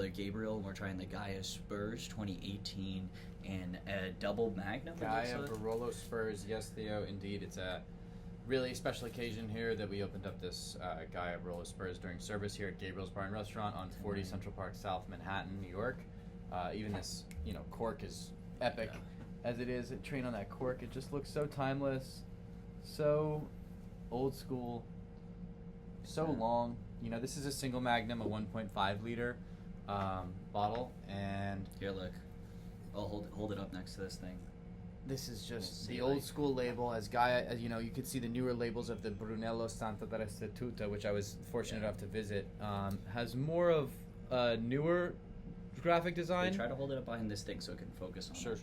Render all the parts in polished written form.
brother Gabriel, and we're trying the Gaja Sperss 2018 and a double Magnum. Gaja Barolo Sperss, yes, Theo, indeed. It's a really special occasion here that we opened up this Gaja Barolo Sperss during service here at Gabriel's Bar and Restaurant on 40 Central Park South, Manhattan, New York. Even this, cork is epic as it is. Train on that cork, it just looks so timeless, so old school, so long. This is a single Magnum, a 1.5 liter bottle, and here, look. I'll hold it up next to this thing. This is just the old school label. As Gaja, you could see the newer labels of the Brunello Santa Restituta, which I was fortunate enough to visit, has more of newer graphic design. Try to hold it up behind this thing so it can focus on Sure.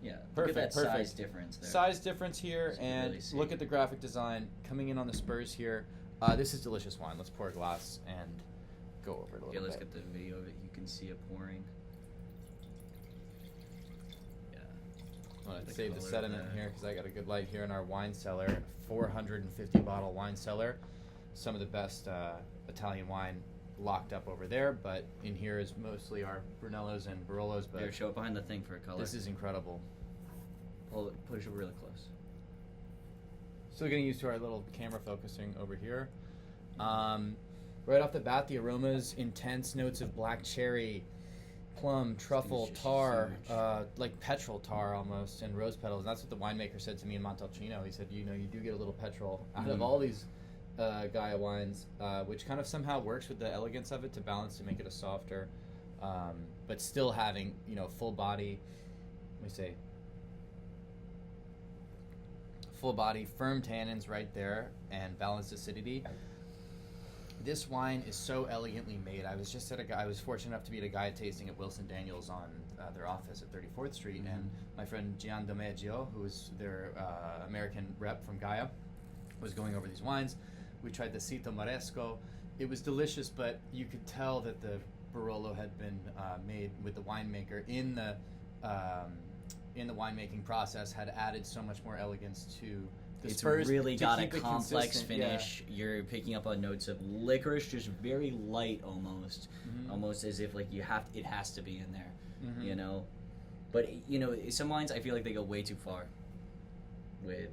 Yeah, Perfect. Look at that size difference there. Size difference here, and really look at the graphic design coming in on the Sperss here. This is delicious wine. Let's pour a glass and go over it a little bit. Let's get the video of it. You can see it pouring. Yeah. I want to save the sediment here because I got a good light here in our wine cellar. 450 bottle wine cellar. Some of the best Italian wine locked up over there, but in here is mostly our Brunellos and Barolos. But here, show it behind the thing for a color. This is incredible. Push it really close. Still getting used to our little camera focusing over here. Right off the bat, the aromas, intense notes of black cherry, plum, truffle, tar, like petrol tar almost, and rose petals. And that's what the winemaker said to me in Montalcino. He said, you do get a little petrol out of all these Gaja wines, which kind of somehow works with the elegance of it to balance to make it a softer, but still having, full body, full body, firm tannins right there, and balanced acidity. This wine is so elegantly made. I was just I was fortunate enough to be at a Gaja tasting at Wilson Daniels on their office at 34th Street, and my friend Gian Domeggio, who is their American rep from Gaja, was going over these wines. We tried the Sito Maresco. It was delicious, but you could tell that the Barolo had been made with the winemaker in the winemaking process, had added so much more elegance to the Sperss. It's really got a complex finish. Yeah. You're picking up on notes of licorice, just very light almost, almost as if like it has to be in there, But some wines I feel like they go way too far with.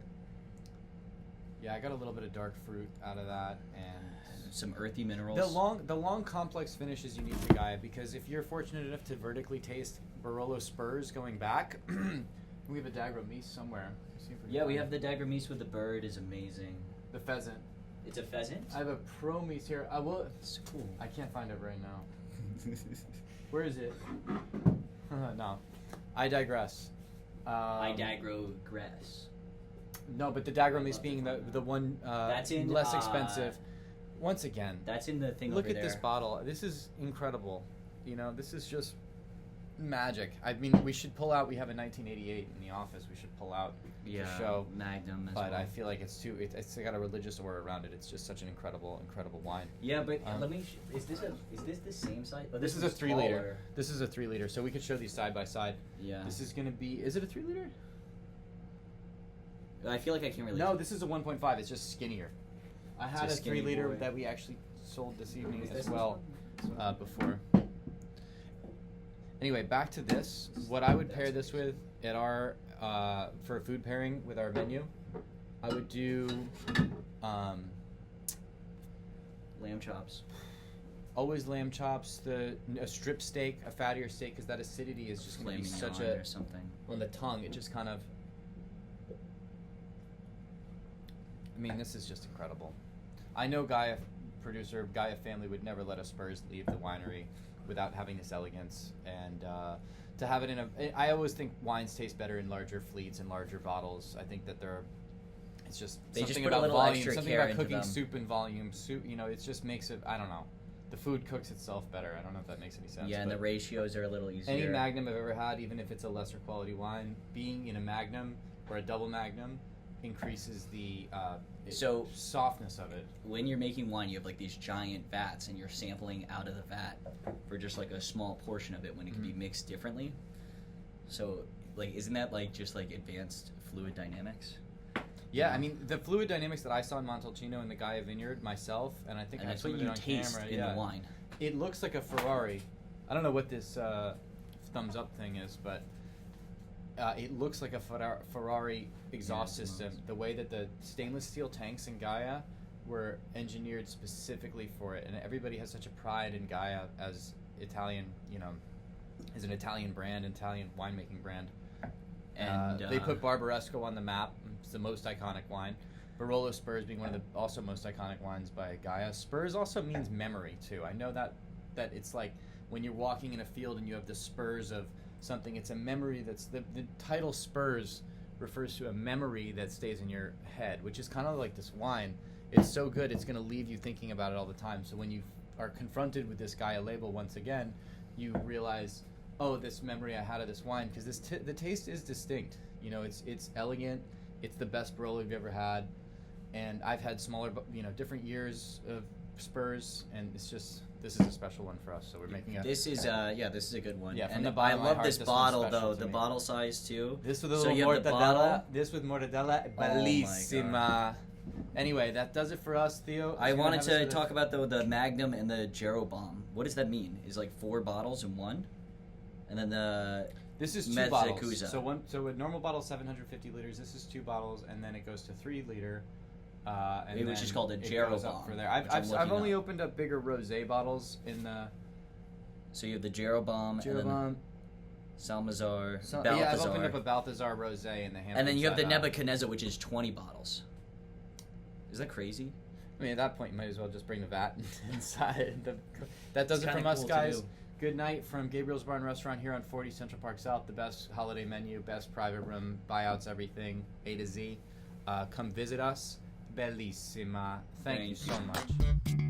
Yeah, I got a little bit of dark fruit out of that, and some earthy minerals. The long complex finish is unique to Gaja, because if you're fortunate enough to vertically taste Barolo Sperss going back, we have a Dagramese somewhere. Yeah, we have the Dagramese with the bird is amazing. The pheasant. It's a pheasant? I have a Promise here. I will. It's cool. I can't find it right now. Where is it? No, I digress. I digress. No, but the Dagramese being the one that's in, less expensive. Once again, that's in the thing. Look over at there. this bottle. This is incredible. This is just magic. I mean, we should pull out. We have a 1988 in the office. We should pull out to show Magnum. But I feel like it's got a religious aura around it. It's just such an incredible wine. Yeah, but let me. Is this the same size? Oh, this is a 3 liter. This is a 3 liter. So we could show these side by side. Yeah. This is gonna be. Is it a 3 liter? I feel like I can't really. No, this is a 1.5. It's just skinnier. I had a 3 liter that we actually sold this evening as well before. Anyway, back to this. What I would pair this with at our for a food pairing with our menu, I would do lamb chops. Always lamb chops. A strip steak, a fattier steak, because that acidity is just going to be such or something on the tongue. It just kind of. I mean, this is just incredible. I know Gaja family would never let a Sperss leave the winery without having this elegance, and to have it in I always think wines taste better in larger fleets and larger bottles. I think that it's just they something just put about a little volume, extra something care about into cooking them. Soup and volume. Soup, it just makes it. I don't know. The food cooks itself better. I don't know if that makes any sense. Yeah, and the ratios are a little easier. Any Magnum I've ever had, even if it's a lesser quality wine, being in a Magnum or a double Magnum increases the softness of it. When you're making wine, you have like these giant vats, and you're sampling out of the vat for just like a small portion of it when it can be mixed differently. So, like, isn't that like just like advanced fluid dynamics? Yeah, I mean the fluid dynamics that I saw in Montalcino in the Gaja Vineyard myself, and I think and I that's have what some you of it on taste camera. in the wine. It looks like a Ferrari, I don't know what this thumbs up thing is, but it looks like a Ferrari exhaust system. The way that the stainless steel tanks in Gaja were engineered specifically for it, and everybody has such a pride in Gaja as Italian, as an Italian brand, Italian winemaking brand. And they put Barbaresco on the map. It's the most iconic wine. Barolo Sperss being one of the also most iconic wines by Gaja. Spurs also means memory too. I know that it's like when you're walking in a field and you have the spurs of something. It's a memory that's the title Spurs refers to a memory that stays in your head, which is kind of like this wine. It's so good, it's going to leave you thinking about it all the time. So when you are confronted with this Gaja label once again, you realize, oh, this memory I had of this wine, because the taste is distinct. It's elegant. It's the best Barolo you've ever had, and I've had smaller, different years of Spurs, and this is a special one for us. So we're making a. This is a good one. Yeah, and I love this bottle though. The bottle size too. This with a little mortadella. This with mortadella, bellissima. Anyway, that does it for us, Theo. I wanted to talk about the Magnum and the Jeroboam. What does that mean? Is like 4 bottles in one, and then this is 2 bottles. So a normal bottle is 750 liters. This is 2 bottles, and then it goes to 3 liter. Which is called a Jeroboam. For there. I've only opened up bigger rosé bottles in the. So you have the Jeroboam. Salmazar. Balthazar. Yeah, I've opened up a Balthazar rosé in the hand. And then you have the Nebuchadnezzar, which is 20 bottles. Is that crazy? I mean, at that point, you might as well just bring the vat inside. That does it from us, guys. Good night from Gabriel's Bar and Restaurant here on 40 Central Park South. The best holiday menu, best private room, buyouts, everything, A to Z. Come visit us. Bellissima. Thank you so much.